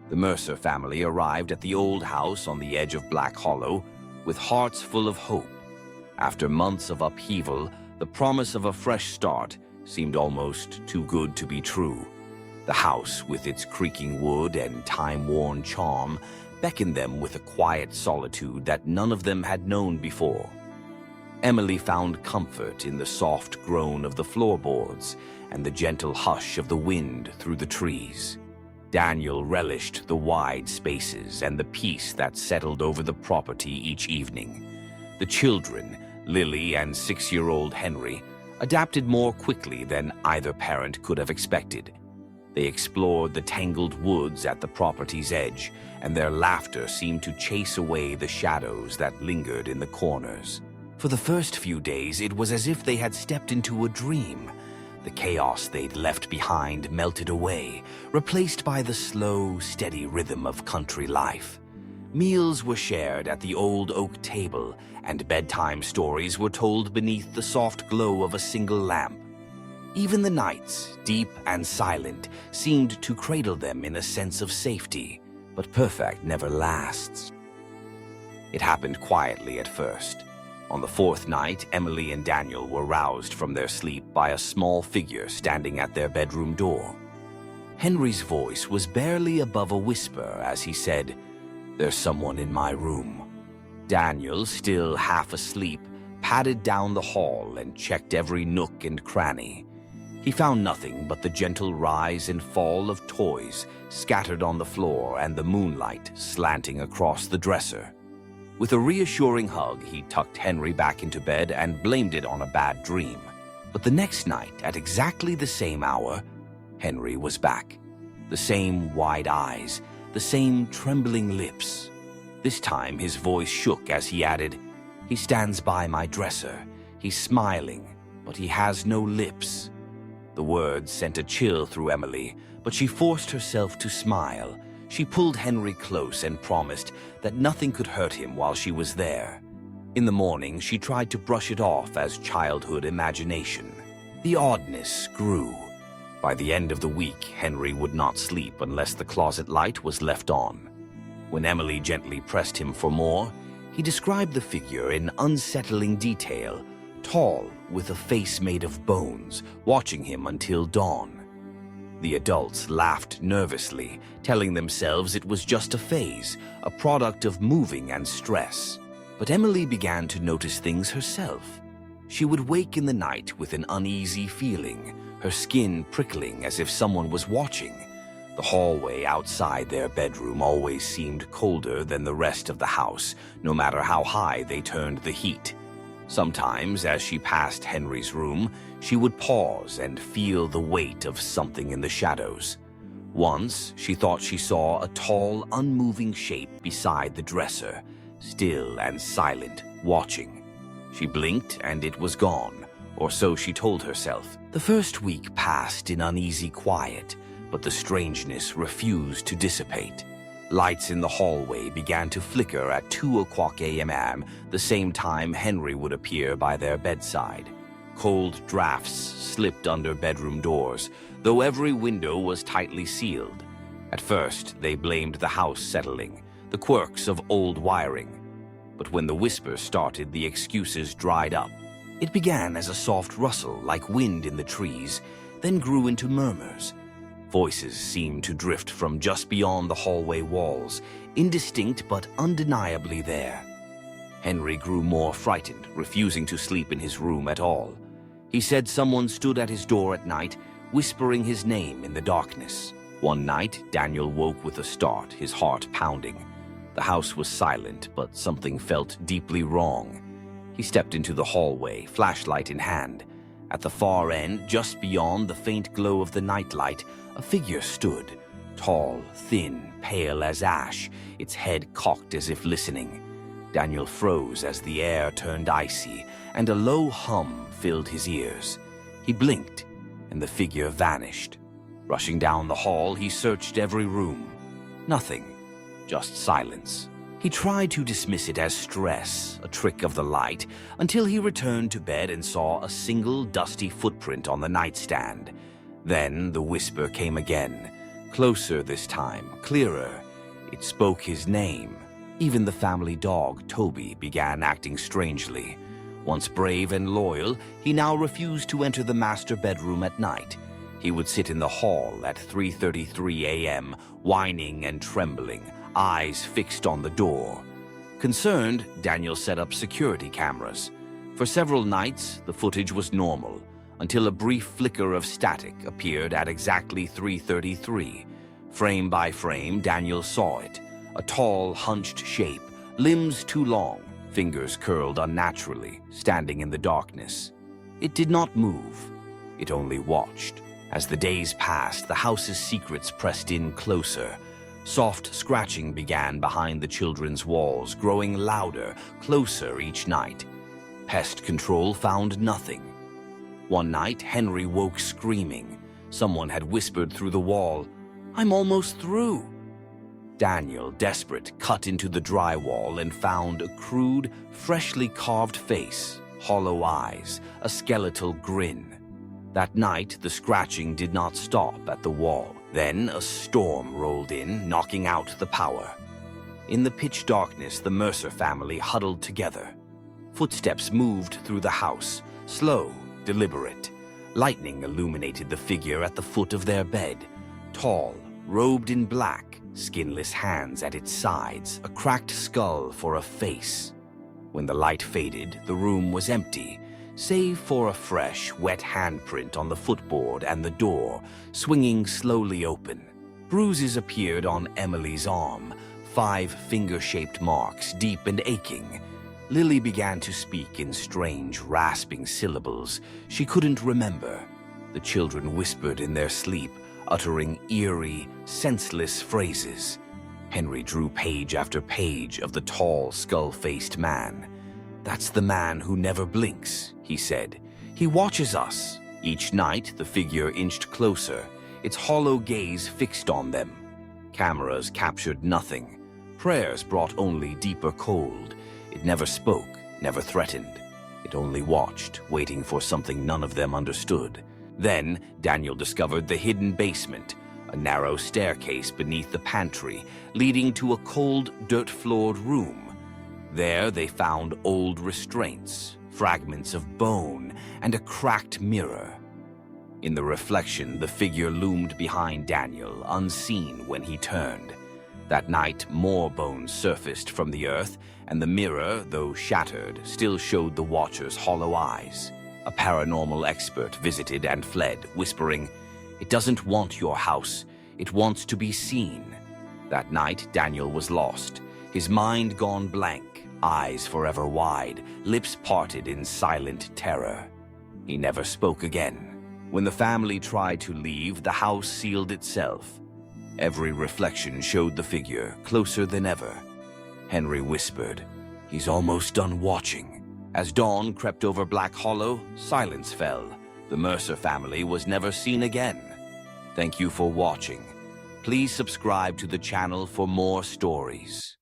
The Mercer family arrived at the old house on the edge of Black Hollow with hearts full of hope. After months of upheaval, the promise of a fresh start seemed almost too good to be true. The house, with its creaking wood and time-worn charm, beckoned them with a quiet solitude that none of them had known before. Emily found comfort in the soft groan of the floorboards and the gentle hush of the wind through the trees. Daniel relished the wide spaces and the peace that settled over the property each evening. The children, Lily and 6-year-old Henry, adapted more quickly than either parent could have expected. They explored the tangled woods at the property's edge, and their laughter seemed to chase away the shadows that lingered in the corners. For the first few days, it was as if they had stepped into a dream. The chaos they'd left behind melted away, replaced by the slow, steady rhythm of country life. Meals were shared at the old oak table, and bedtime stories were told beneath the soft glow of a single lamp. Even the nights, deep and silent, seemed to cradle them in a sense of safety, but perfect never lasts. It happened quietly at first. On the fourth night, Emily and Daniel were roused from their sleep by a small figure standing at their bedroom door. Henry's voice was barely above a whisper as he said, "There's someone in my room." Daniel, still half asleep, padded down the hall and checked every nook and cranny. He found nothing but the gentle rise and fall of toys scattered on the floor and the moonlight slanting across the dresser. With a reassuring hug, he tucked Henry back into bed and blamed it on a bad dream. But the next night, at exactly the same hour, Henry was back. The same wide eyes, the same trembling lips. This time his voice shook as he added, "He stands by my dresser. He's smiling, but he has no lips." The words sent a chill through Emily, but she forced herself to smile. She pulled Henry close and promised that nothing could hurt him while she was there. In the morning, she tried to brush it off as childhood imagination. The oddness grew. By the end of the week, Henry would not sleep unless the closet light was left on. When Emily gently pressed him for more, he described the figure in unsettling detail, tall, with a face made of bones, watching him until dawn. The adults laughed nervously, telling themselves it was just a phase, a product of moving and stress. But Emily began to notice things herself. She would wake in the night with an uneasy feeling, her skin prickling as if someone was watching. The hallway outside their bedroom always seemed colder than the rest of the house, no matter how high they turned the heat. Sometimes, as she passed Henry's room, she would pause and feel the weight of something in the shadows. Once, she thought she saw a tall, unmoving shape beside the dresser, still and silent, watching. She blinked and it was gone, or so she told herself. The first week passed in uneasy quiet, but the strangeness refused to dissipate. Lights in the hallway began to flicker at 2 a.m., the same time Henry would appear by their bedside. Cold drafts slipped under bedroom doors, though every window was tightly sealed. At first, they blamed the house settling, the quirks of old wiring. But when the whispers started, the excuses dried up. It began as a soft rustle like wind in the trees, then grew into murmurs. Voices seemed to drift from just beyond the hallway walls, indistinct but undeniably there. Henry grew more frightened, refusing to sleep in his room at all. He said someone stood at his door at night, whispering his name in the darkness. One night, Daniel woke with a start, his heart pounding. The house was silent, but something felt deeply wrong. He stepped into the hallway, flashlight in hand. At the far end, just beyond the faint glow of the nightlight, a figure stood, tall, thin, pale as ash, its head cocked as if listening. Daniel froze as the air turned icy, and a low hum filled his ears. He blinked, and the figure vanished. Rushing down the hall, he searched every room. Nothing, just silence. He tried to dismiss it as stress, a trick of the light, until he returned to bed and saw a single dusty footprint on the nightstand. Then the whisper came again, Closer this time, clearer. It spoke his name. Even the family dog, Toby, began acting strangely. Once brave and loyal, he now refused to enter the master bedroom at night. He would sit in the hall at 3:33 a.m., whining and trembling, eyes fixed on the door. Concerned, Daniel set up security cameras. For several nights, the footage was normal, until a brief flicker of static appeared at exactly 3:33. Frame by frame, Daniel saw it. A tall, hunched shape, limbs too long, fingers curled unnaturally, standing in the darkness. It did not move. It only watched. As the days passed, the house's secrets pressed in closer. Soft scratching began behind the children's walls, growing louder, closer each night. Pest control found nothing. One night, Henry woke screaming. Someone had whispered through the wall, "I'm almost through." Daniel, desperate, cut into the drywall and found a crude, freshly carved face, hollow eyes, a skeletal grin. That night, the scratching did not stop at the wall. Then a storm rolled in, knocking out the power. In the pitch darkness, the Mercer family huddled together. Footsteps moved through the house, slow, deliberate. Lightning illuminated the figure at the foot of their bed. Tall, robed in black, skinless hands at its sides, a cracked skull for a face. When the light faded, the room was empty, save for a fresh, wet handprint on the footboard and the door, swinging slowly open. Bruises appeared on Emily's arm, 5 finger-shaped marks, deep and aching. Lily began to speak in strange, rasping syllables she couldn't remember. The children whispered in their sleep, uttering eerie, senseless phrases. Henry drew page after page of the tall, skull-faced man. "That's the man who never blinks," he said. "He watches us." Each night, the figure inched closer, its hollow gaze fixed on them. Cameras captured nothing. Prayers brought only deeper cold. It never spoke, never threatened. It only watched, waiting for something none of them understood. Then, Daniel discovered the hidden basement, a narrow staircase beneath the pantry, leading to a cold, dirt-floored room. There they found old restraints, fragments of bone, and a cracked mirror. In the reflection, the figure loomed behind Daniel, unseen when he turned. That night, more bones surfaced from the earth, and the mirror, though shattered, still showed the watcher's hollow eyes. A paranormal expert visited and fled, whispering, "It doesn't want your house. It wants to be seen." That night, Daniel was lost, his mind gone blank, eyes forever wide, lips parted in silent terror. He never spoke again. When the family tried to leave, the house sealed itself. Every reflection showed the figure, closer than ever. Henry whispered, "He's almost done watching." As dawn crept over Black Hollow, silence fell. The Mercer family was never seen again. Thank you for watching. Please subscribe to the channel for more stories.